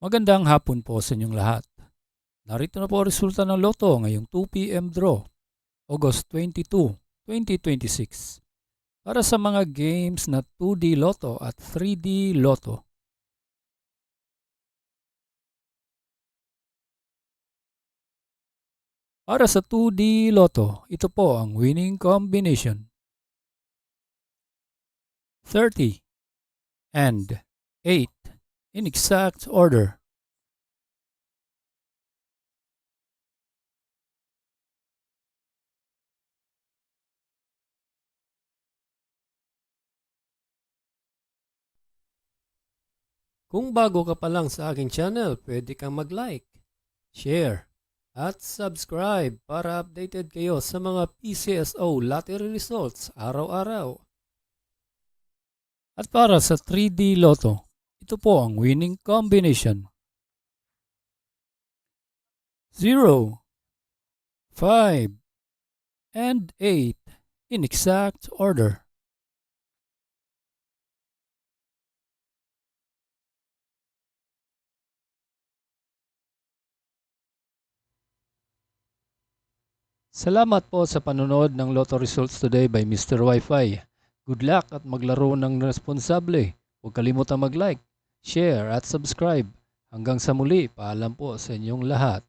Magandang hapon po sa inyong lahat. Narito na po ang resulta ng Lotto ngayong 2 p.m. draw, August 22, 2026. Para sa mga games na 2D Lotto at 3D Lotto. Para sa 2D Lotto, ito po ang winning combination: 30 and 8 in exact order. Kung bago ka pa lang sa aking channel, pwede kang mag-like, share, at subscribe para updated kayo sa mga PCSO lottery results araw-araw. At para sa 3D Lotto, ito po ang winning combination: 0, 5, and 8 in exact order. Salamat po sa panonood ng Lotto Results Today by Mr. Wi-Fi. Good luck at maglaro ng responsable. Huwag kalimutang mag-like, share at subscribe. Hanggang sa muli, paalam po sa inyong lahat.